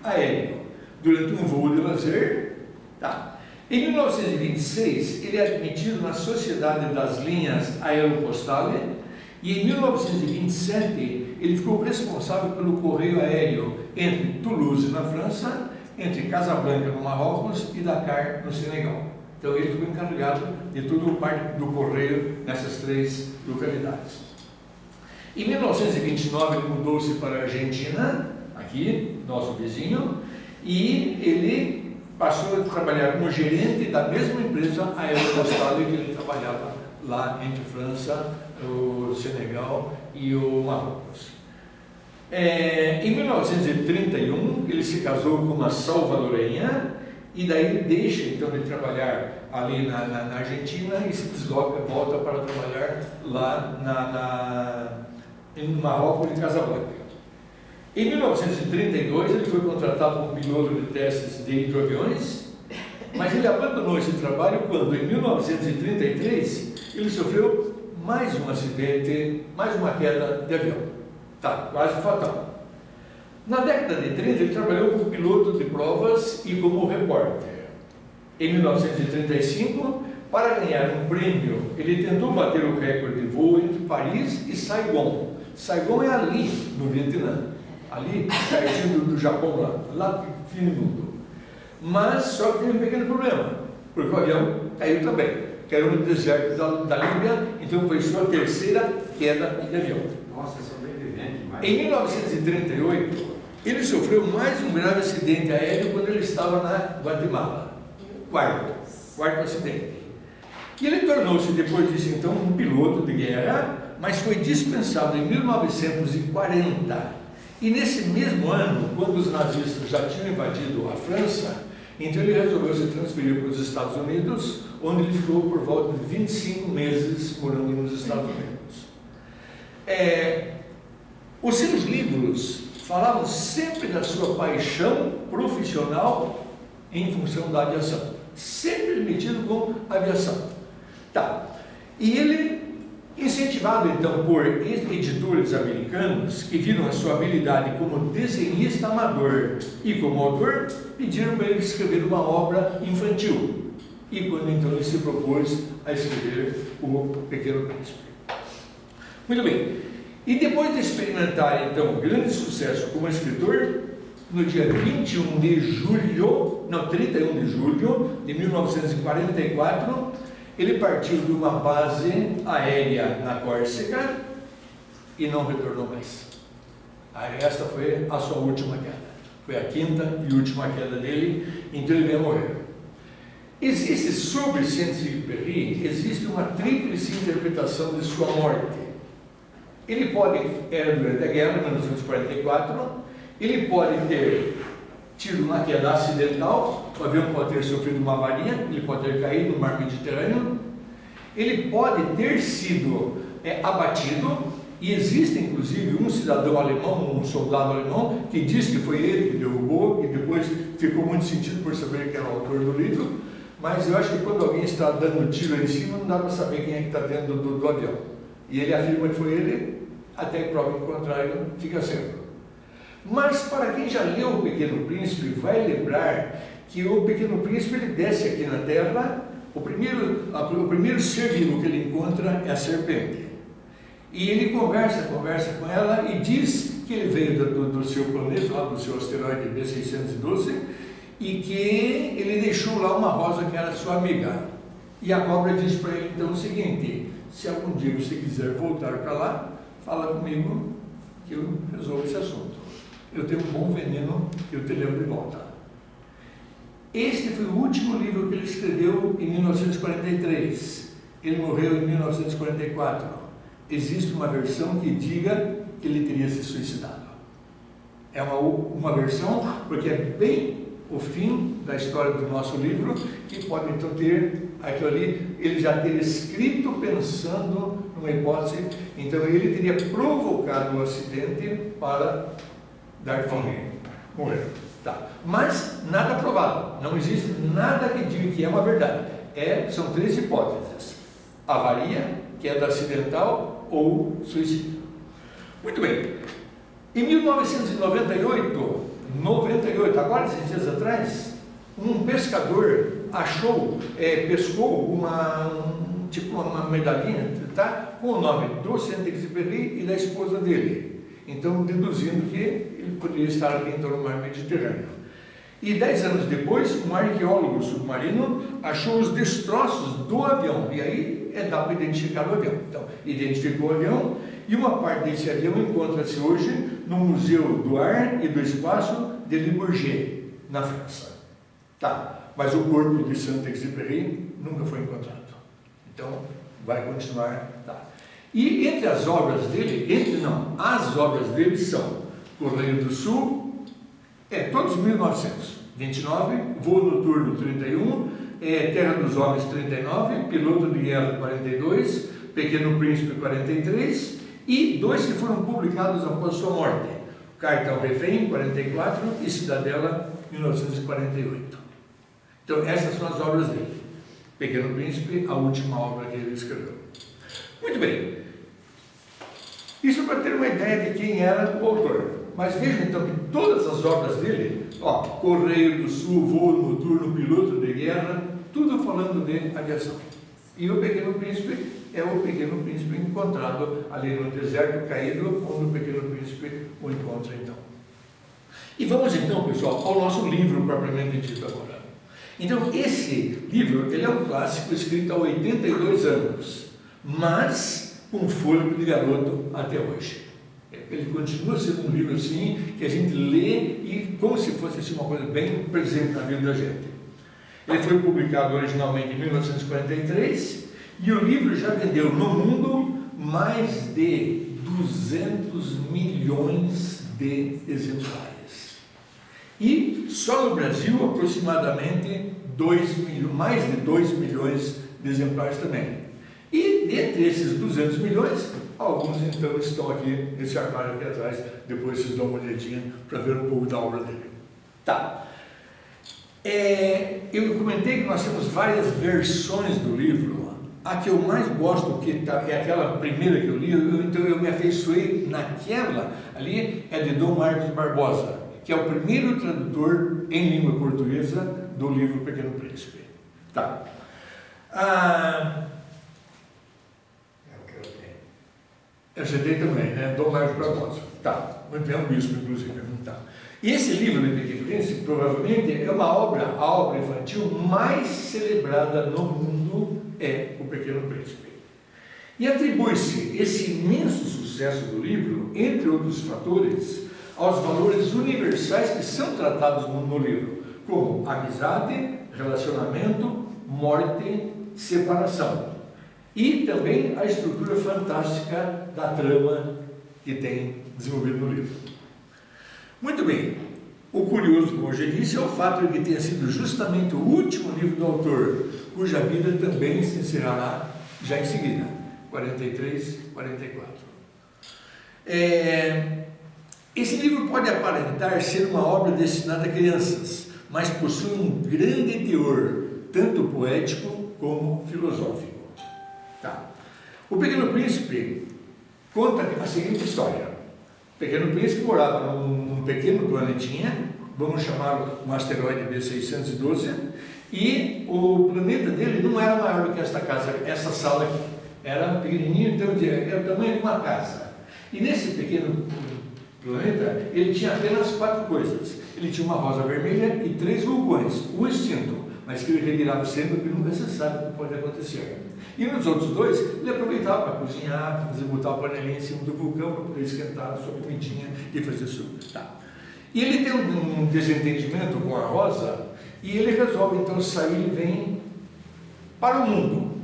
aéreo durante um voo de lazer. Tá. Em 1926, ele é admitido na Sociedade das Linhas Aeropostale e em 1927 ele ficou responsável pelo correio aéreo entre Toulouse, na França, entre Casablanca, no Marrocos, e Dakar, no Senegal. Então ele ficou encarregado de todo o parte do correio nessas três localidades. Em 1929 ele mudou-se para a Argentina, aqui, nosso vizinho, e ele passou a trabalhar como gerente da mesma empresa Aeropostale que ele trabalhava lá entre França, o Senegal e o Marrocos. Em 1931 ele se casou com uma salvadorenha e daí ele deixa então de trabalhar ali na Argentina e se desloca, volta para trabalhar lá em Marrocos e Casablanca. Em 1932 ele foi contratado como piloto de testes de hidroaviões, mas ele abandonou esse trabalho quando em 1933 ele sofreu mais um acidente, mais uma queda de avião. Tá, quase fatal. Na década de 30 ele trabalhou como piloto de provas e como repórter. Em 1935, para ganhar um prêmio, ele tentou bater o recorde de voo entre Paris e Saigon. Saigon é ali, no Vietnã, ali pertinho do Japão, lá no fim do mundo. Mas só que teve um pequeno problema, porque o avião caiu também. Caiu no deserto da Líbia, então foi sua terceira queda de avião. Nossa, sobrevivente demais. Em 1938, ele sofreu mais um grave acidente aéreo quando ele estava na Guatemala. Quarto acidente. E ele tornou-se, depois disso, então, um piloto de guerra, mas foi dispensado em 1940. E nesse mesmo ano, quando os nazistas já tinham invadido a França, então ele resolveu se transferir para os Estados Unidos, onde ele ficou por volta de 25 meses morando nos Estados Unidos. Os seus livros falavam sempre da sua paixão profissional em função da aviação, sempre metido com aviação. Tá. E ele, incentivado então por editores americanos que viram a sua habilidade como desenhista amador e como autor, pediram para ele escrever uma obra infantil. E quando então ele se propôs a escrever O Pequeno Príncipe. Muito bem. E depois de experimentar então um grande sucesso como escritor, no dia 31 de julho de 1944, ele partiu de uma base aérea na Córcega e não retornou mais. Esta foi a sua última queda. Foi a quinta e última queda dele, então ele veio a morrer. Existe sobre Saint-Exupéry, existe uma tríplice interpretação de sua morte. Ele era durante a guerra, em 1944, ele pode ter tido uma queda acidental, o avião pode ter sofrido uma avaria, ele pode ter caído no mar Mediterrâneo, ele pode ter sido abatido, e existe inclusive um cidadão alemão, um soldado alemão, que diz que foi ele que derrubou, e depois ficou muito sentido por saber que era o autor do livro, mas eu acho que quando alguém está dando tiro em cima, não dá para saber quem é que está dentro do avião. E ele afirma que foi ele, até que prova o contrário, fica sendo. Mas para quem já leu O Pequeno Príncipe, vai lembrar que o Pequeno Príncipe ele desce aqui na Terra, o primeiro ser vivo que ele encontra é a serpente. E ele conversa com ela e diz que ele veio do seu planeta, lá do seu asteroide B612, e que ele deixou lá uma rosa que era sua amiga. E a cobra diz para ele então o seguinte: se algum dia você quiser voltar para lá, fala comigo que eu resolvo esse assunto. Eu tenho um bom veneno que eu te levo de volta. Este foi o último livro que ele escreveu em 1943. Ele morreu em 1944. Existe uma versão que diga que ele teria se suicidado. É uma versão, porque é bem o fim da história do nosso livro, que pode então ter aquilo ali, ele já ter escrito pensando numa hipótese, então ele teria provocado o acidente para dar fim, morrer. Tá. Mas nada provado, não existe nada que diga que é uma verdade. São três hipóteses: avaria, queda acidental ou suicídio. Muito bem. Em 1998, agora, esses dias atrás, um pescador pescou uma medalhinha, tá? Com o nome do Saint-Exupéry e da esposa dele. Então, deduzindo que ele poderia estar ali então, no mar Mediterrâneo. E 10 anos depois, um arqueólogo submarino achou os destroços do avião. E aí dá para identificar o avião. Então, identificou o avião e uma parte desse avião encontra-se hoje no Museu do Ar e do Espaço de Le Bourget, na França. Tá, mas o corpo de Saint-Exupéry nunca foi encontrado. Então, vai continuar. Tá. E entre as obras dele, as obras dele são Correio do Sul, todos 1929, Voo Noturno 31, Terra dos Homens 39, Piloto de Guerra 42, Pequeno Príncipe 43 e 2 que foram publicados após sua morte, Carta ao Refém 44 e Cidadela 1948. Então essas são as obras dele. Pequeno Príncipe, a última obra que ele escreveu. Muito bem. Isso para ter uma ideia de quem era o autor. Mas vejam então que todas as obras dele, Correio do Sul, Voo Noturno, Piloto de Guerra, tudo falando de aviação. E o Pequeno Príncipe é o Pequeno Príncipe encontrado ali no deserto caído, onde o Pequeno Príncipe o encontra então. E vamos então, pessoal, ao nosso livro propriamente dito agora. Então, esse livro, ele é um clássico escrito há 82 anos, mas com fôlego de garoto até hoje. Ele continua sendo um livro assim, que a gente lê e como se fosse assim, uma coisa bem presente na vida da gente. Ele foi publicado originalmente em 1943 e o livro já vendeu no mundo mais de 200 milhões de exemplares. E só no Brasil, aproximadamente mais de 2 milhões de exemplares também. E dentre esses 200 milhões, alguns então estão aqui nesse armário aqui atrás. Depois vocês dão uma olhadinha para ver um pouco da obra dele. Tá. Eu comentei que nós temos várias versões do livro. A que eu mais gosto, que é aquela primeira que eu li, então eu me afeiçoei naquela ali, é de Dom Marcos Barbosa, que é o primeiro tradutor em língua portuguesa do livro Pequeno Príncipe. Tá. Eu citei também, né? Dom Marcos Barbosa. Tá. Muito bem, um bispo, inclusive. Tá. E esse livro de Pequeno Príncipe, provavelmente, é a obra infantil mais celebrada no mundo, é o Pequeno Príncipe. E atribui-se esse imenso sucesso do livro, entre outros fatores, aos valores universais que são tratados no livro, como amizade, relacionamento, morte, separação. E também a estrutura fantástica da trama que tem desenvolvido no livro. Muito bem. O curioso, como eu já disse, é o fato de que tenha sido justamente o último livro do autor, cuja vida também se encerrará já em seguida, 43, 44. Esse livro pode aparentar ser uma obra destinada a crianças, mas possui um grande teor, tanto poético como filosófico. Tá. O Pequeno Príncipe conta a seguinte história. O Pequeno Príncipe morava num pequeno planetinha, vamos chamá-lo um asteroide B612, e o planeta dele não era maior do que esta casa, essa sala aqui. Era pequenininho, então era o tamanho de uma casa. E nesse pequeno planeta, ele tinha apenas 4 coisas. Ele tinha uma rosa vermelha e 3 vulcões, um extinto, mas que ele revirava sempre, porque nunca se sabe o que pode acontecer. E nos outros 2, ele aproveitava para cozinhar, para fazer, botar a panelinha em cima do vulcão, para poder esquentar a sua comidinha e fazer suco. Tá. E ele tem um desentendimento com a rosa, e ele resolve então sair e vem para o mundo.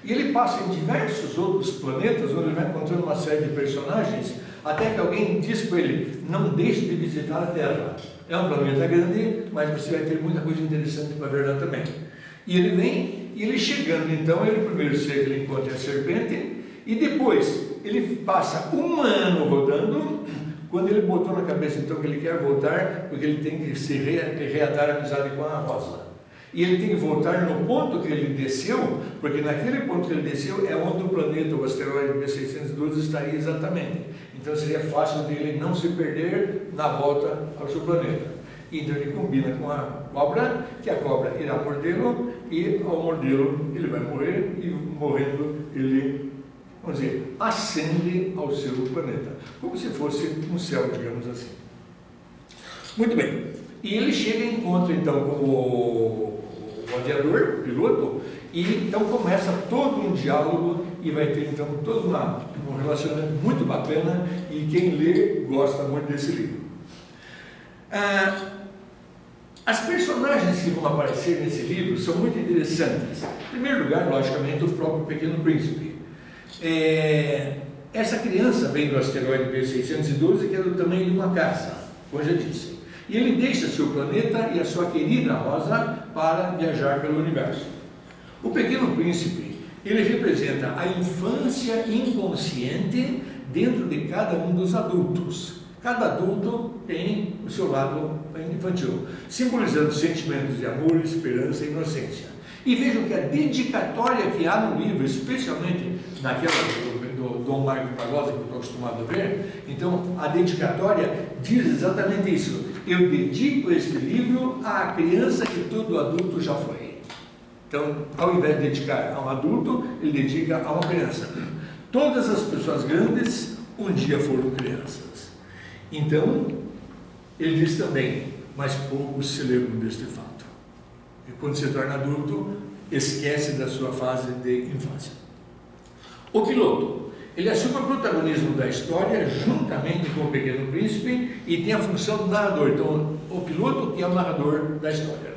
E ele passa em diversos outros planetas, onde ele vai encontrando uma série de personagens, até que alguém diz para ele, não deixe de visitar a Terra. É um planeta grande, mas você vai ter muita coisa interessante para ver lá também. E ele vem, e ele chegando então, ele primeiro ser que ele encontra a serpente, e depois ele passa 1 ano rodando, quando ele botou na cabeça então que ele quer voltar, porque ele tem que se reatar a amizade com a rosa. E ele tem que voltar no ponto que ele desceu, porque naquele ponto que ele desceu é onde o planeta, o asteroide B612, estaria exatamente. Então seria fácil dele não se perder na volta ao seu planeta. Então ele combina com a cobra, que a cobra irá mordê-lo, e ao mordê-lo ele vai morrer, e morrendo ele, vamos dizer, ascende ao seu planeta, como se fosse um céu, digamos assim. Muito bem, e ele chega e encontra então com o aviador, o piloto, e então começa todo um diálogo e vai ter então todo um relacionamento muito bacana, e quem lê gosta muito desse livro. As personagens que vão aparecer nesse livro são muito interessantes. Em primeiro lugar, logicamente, o próprio Pequeno Príncipe. Essa criança vem do asteroide B612, que é do tamanho de uma casa, como eu já disse. E ele deixa seu planeta e a sua querida Rosa para viajar pelo universo. O Pequeno Príncipe, ele representa a infância inconsciente dentro de cada um dos adultos. Cada adulto tem o seu lado infantil, simbolizando sentimentos de amor, esperança e inocência. E vejam que a dedicatória que há no livro, especialmente naquela do Dom Marco Barbosa, que eu estou acostumado a ver, então a dedicatória diz exatamente isso: eu dedico este livro à criança que todo adulto já foi. Então, ao invés de dedicar a um adulto, ele dedica a uma criança. Todas as pessoas grandes um dia foram crianças. Então, ele diz também, mas poucos se lembram deste fato. E quando se torna adulto, esquece da sua fase de infância. O piloto, ele assume o protagonismo da história juntamente com o Pequeno Príncipe e tem a função do narrador. Então, o piloto que é o narrador da história.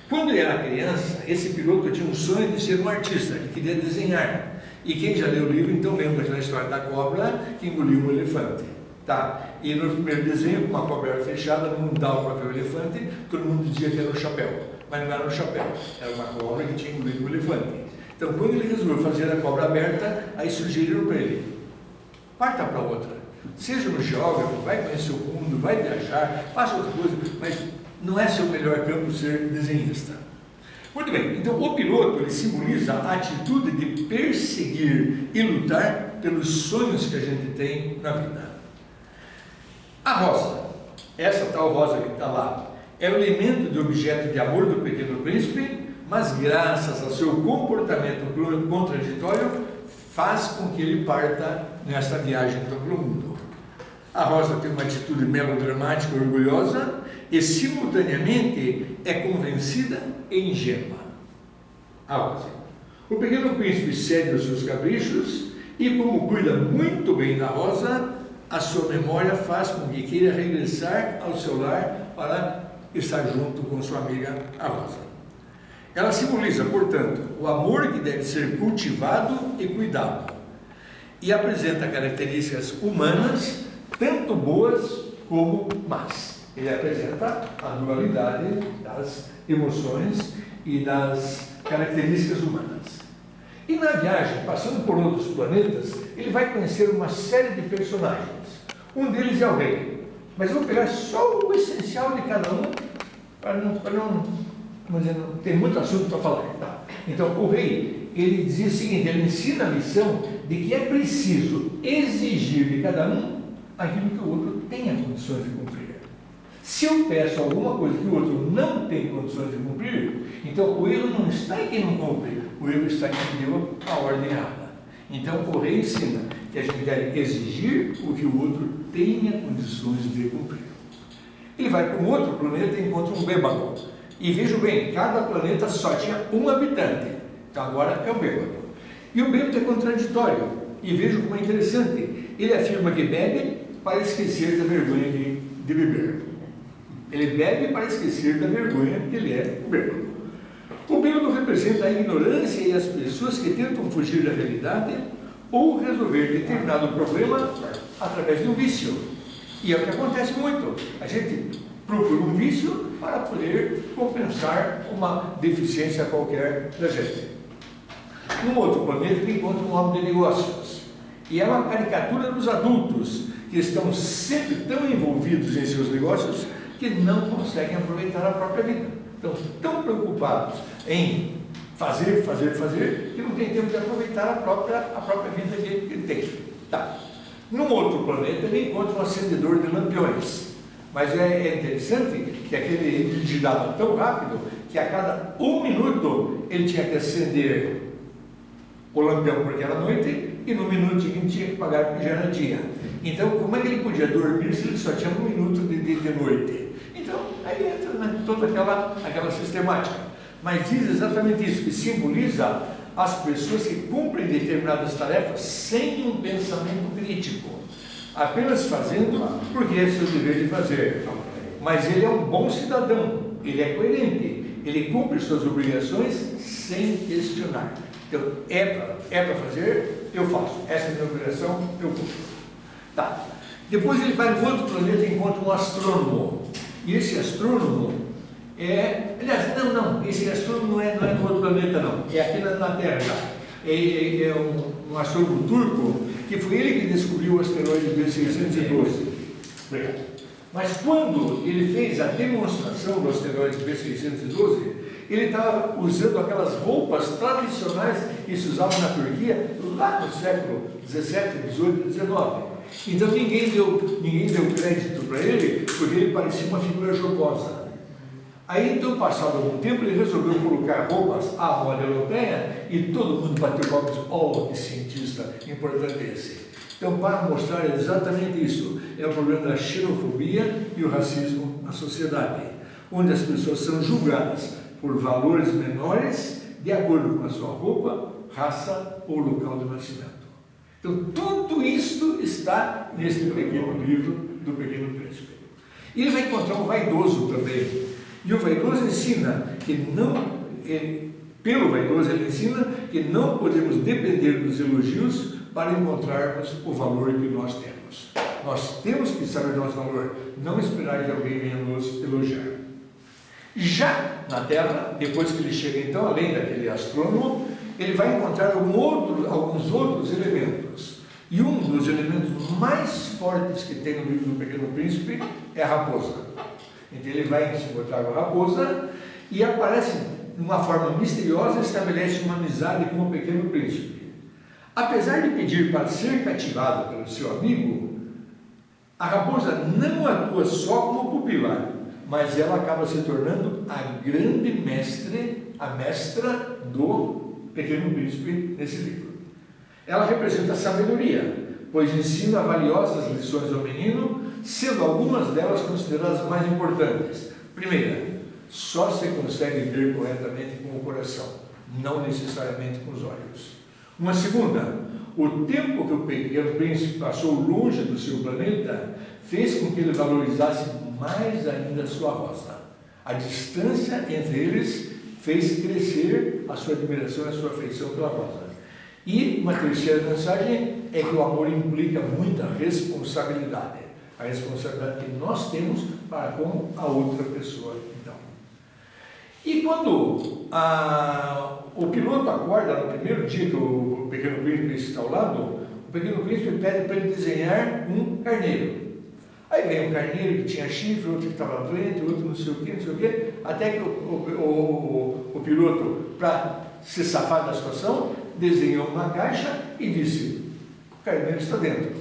Quando ele era criança, esse piloto tinha um sonho de ser um artista, ele queria desenhar. E quem já leu o livro, então lembra aquela história da cobra que engoliu um elefante. Tá. E no primeiro desenho, com uma cobra era fechada, não dava para ver o elefante, todo mundo dizia que era um chapéu, mas não era um chapéu, era uma cobra que tinha engolido um elefante. Então, quando ele resolveu fazer a cobra aberta, aí sugeriram para ele: parta para outra, seja um geógrafo, vai conhecer o mundo, vai viajar, faça outra coisa, mas não é seu melhor campo ser desenhista. Muito bem, então o piloto, ele simboliza a atitude de perseguir e lutar pelos sonhos que a gente tem na vida. A rosa, essa tal rosa que está lá, é o elemento de objeto de amor do Pequeno Príncipe, mas graças ao seu comportamento contraditório, faz com que ele parta nesta viagem pelo mundo. A rosa tem uma atitude melodramática e orgulhosa, e simultaneamente é convencida e ingênua. A rosa. O Pequeno Príncipe cede aos seus caprichos, e como cuida muito bem da rosa, a sua memória faz com que queira regressar ao seu lar para estar junto com sua amiga a rosa. Ela simboliza, portanto, o amor que deve ser cultivado e cuidado, e apresenta características humanas, tanto boas como más. Ele apresenta a dualidade das emoções e das características humanas. E na viagem, passando por outros planetas, ele vai conhecer uma série de personagens. Um deles é o rei, mas eu vou pegar só o essencial de cada um, para não tem muito assunto para falar. Tá? Então, o rei, ele dizia o seguinte, ele ensina a lição de que é preciso exigir de cada um aquilo que o outro tenha condições de cumprir. Se eu peço alguma coisa que o outro não tem condições de cumprir, então o erro não está em quem não cumpre, o erro está em quem deu a ordem errada. Então o rei ensina que a gente deve exigir o que o outro tenha condições de cumprir. Ele vai para um outro planeta e encontra um bêbado. E vejam bem, cada planeta só tinha um habitante, então agora é o bêbado. E o bêbado é contraditório, e vejam como é interessante. Ele afirma que bebe para esquecer da vergonha de beber. Ele bebe para esquecer da vergonha que ele é bêbado. O bêbado representa a ignorância e as pessoas que tentam fugir da realidade ou resolver determinado problema através de um vício. E é o que acontece muito. A gente procura um vício para poder compensar uma deficiência qualquer da gente. Num outro planeta, ele encontra um homem de negócios. E é uma caricatura dos adultos que estão sempre tão envolvidos em seus negócios que não conseguem aproveitar a própria vida. Estão tão preocupados em fazer, que não tem tempo de aproveitar a própria vida que ele tem. Tá. Num outro planeta, ele encontra um acendedor de lampiões. Mas é interessante que ele girava tão rápido que a cada 1 minuto ele tinha que acender o lampião porque era noite e no minuto seguinte tinha que pagar porque já era dia. Então, como é que ele podia dormir se ele só tinha 1 minuto de noite? Então, aí entra, né, toda aquela sistemática. Mas diz exatamente isso, que simboliza as pessoas que cumprem determinadas tarefas sem um pensamento crítico, apenas fazendo porque é seu dever de fazer. Mas ele é um bom cidadão, ele é coerente, ele cumpre suas obrigações sem questionar. Então, é para fazer, eu faço. Essa é a minha obrigação, eu cumpro. Tá. Depois ele vai no outro planeta e encontra um astrônomo. E esse astrônomo aliás, não, esse astrônomo não é no outro planeta, não. É aqui na Terra já. É um astrônomo turco, que foi ele que descobriu o asteroide B612. Obrigado. Mas quando ele fez a demonstração do asteroide B612, ele estava usando aquelas roupas tradicionais que se usavam na Turquia lá no século 17, 18, 19. Então ninguém deu crédito para ele, porque ele parecia uma figura jocosa. Aí, então, passado algum tempo, ele resolveu colocar roupas à moda europeia e todo mundo bateu palmas e disse: oh, que cientista importante esse. Então, para mostrar exatamente isso, é o problema da xenofobia e o racismo na sociedade, onde as pessoas são julgadas por valores menores de acordo com a sua roupa, raça ou local de nascimento. Então, tudo isso está nesse pequeno livro do Pequeno Príncipe. E ele vai encontrar um vaidoso também. E o vaidoso ensina que pelo vaidoso ele ensina que não podemos depender dos elogios para encontrarmos o valor que nós temos. Nós temos que saber do nosso valor, não esperar que alguém venha nos elogiar. Já na Terra, depois que ele chega então, além daquele astrônomo, ele vai encontrar alguns outros elementos. E um dos elementos mais fortes que tem no livro do Pequeno Príncipe é a raposa. Então ele vai se encontrar com a raposa e aparece de uma forma misteriosa e estabelece uma amizade com o Pequeno Príncipe. Apesar de pedir para ser cativado pelo seu amigo, a raposa não atua só como pupila, mas ela acaba se tornando a grande a mestra do Pequeno Príncipe nesse livro. Ela representa a sabedoria, pois ensina valiosas lições ao menino, sendo algumas delas consideradas mais importantes. Primeira, só se consegue ver corretamente com o coração, não necessariamente com os olhos. Uma segunda, o tempo que o Pequeno Príncipe passou longe do seu planeta fez com que ele valorizasse mais ainda a sua rosa. A distância entre eles fez crescer a sua admiração e a sua afeição pela rosa. E uma terceira mensagem é que o amor implica muita responsabilidade. A responsabilidade que nós temos para com a outra pessoa, então. E quando o piloto acorda no primeiro dia que o Pequeno Príncipe está ao lado, o Pequeno Príncipe pede para ele desenhar um carneiro. Aí vem um carneiro que tinha chifre, outro que estava doente, outro não sei o quê, até que o piloto, para se safar da situação, desenhou uma caixa e disse: o carneiro está dentro.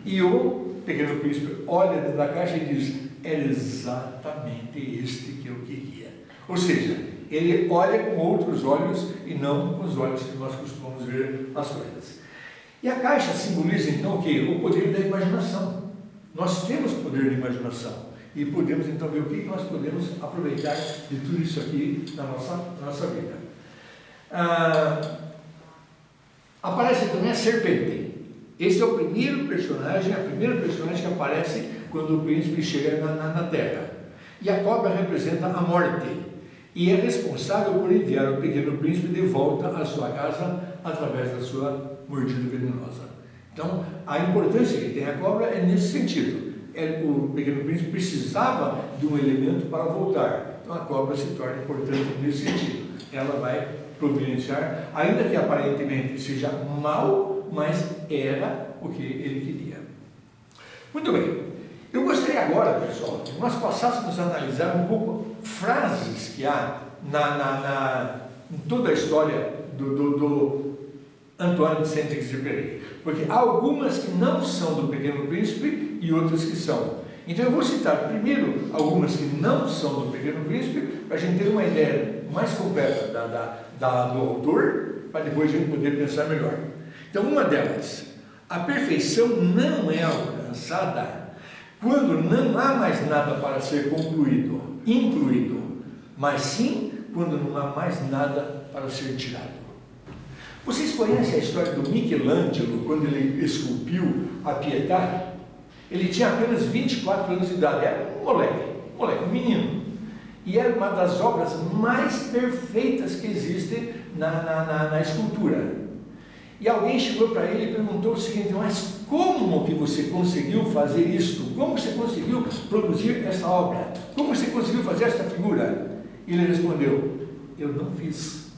E o Pequeno Príncipe olha dentro da caixa e diz: era exatamente este que eu queria. Ou seja, ele olha com outros olhos e não com os olhos que nós costumamos ver as coisas. E a caixa simboliza então o quê? O poder da imaginação. Nós temos poder de imaginação e podemos então ver o que nós podemos aproveitar de tudo isso aqui na nossa vida. Aparece também a serpente. Esse é o primeiro personagem, a primeira personagem que aparece quando o príncipe chega na Terra. E a cobra representa a morte e é responsável por enviar o Pequeno Príncipe de volta à sua casa através da sua mordida venenosa. Então, a importância que tem a cobra é nesse sentido. O Pequeno Príncipe precisava de um elemento para voltar. Então, a cobra se torna importante nesse sentido. Ela vai providenciar, ainda que aparentemente seja mal, mas era o que ele queria. Muito bem. Eu gostaria agora, pessoal, que nós passássemos a analisar um pouco frases que há em toda a história do Antoine de Saint-Exupéry, porque há algumas que não são do Pequeno Príncipe e outras que são. Então eu vou citar primeiro algumas que não são do Pequeno Príncipe, para a gente ter uma ideia mais completa do autor, para depois a gente poder pensar melhor. Então uma delas, a perfeição não é alcançada quando não há mais nada para ser incluído, mas sim quando não há mais nada para ser tirado. Vocês conhecem a história do Michelangelo, quando ele esculpiu a Pietà? Ele tinha apenas 24 anos de idade, era um moleque, um menino. E era uma das obras mais perfeitas que existem na escultura. E alguém chegou para ele e perguntou o seguinte: mas como que você conseguiu fazer isto? Como você conseguiu produzir essa obra? Como você conseguiu fazer esta figura? E ele respondeu: eu não fiz.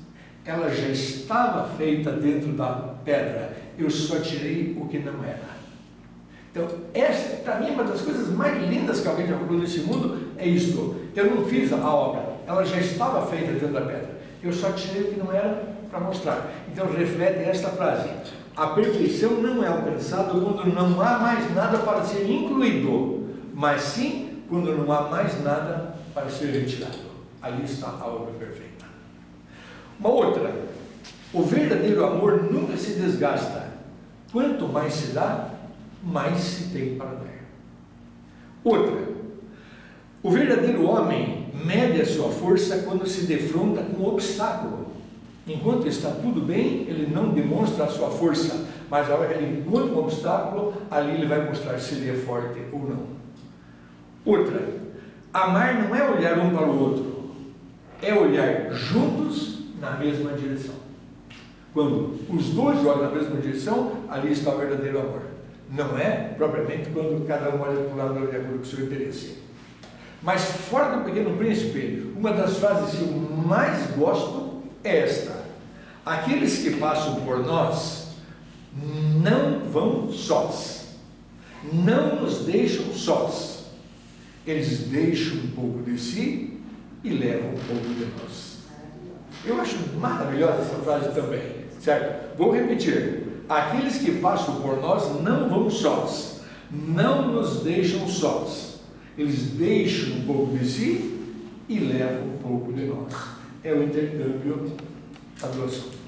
Ela já estava feita dentro da pedra. Eu só tirei o que não era. Então, essa, para mim, uma das coisas mais lindas que alguém já falou nesse mundo é isto. Eu não fiz a obra, ela já estava feita dentro da pedra. Eu só tirei o que não era para mostrar. Então, reflete esta frase: a perfeição não é alcançada quando não há mais nada para ser incluído, mas sim quando não há mais nada para ser retirado. Ali está a obra perfeita. Uma outra: o verdadeiro amor nunca se desgasta. Quanto mais se dá, mais se tem para dar. Outra: o verdadeiro homem mede a sua força quando se defronta com um obstáculo. Enquanto está tudo bem, ele não demonstra a sua força, mas a hora que ele encontra um obstáculo, ali ele vai mostrar se ele é forte ou não. Outra: amar não é olhar um para o outro, é olhar juntos na mesma direção. Quando os dois olham na mesma direção, ali está o verdadeiro amor. Não é propriamente quando cada um olha para o lado de acordo com o seu interesse. Mas fora do Pequeno Príncipe, uma das frases que eu mais gosto é esta: aqueles que passam por nós não vão sós, não nos deixam sós, eles deixam um pouco de si e levam um pouco de nós. Eu acho maravilhosa essa frase também, certo? Vou repetir: aqueles que passam por nós não vão sós, não nos deixam sós, eles deixam um pouco de si e levam um pouco de nós. É o intercâmbio da doação.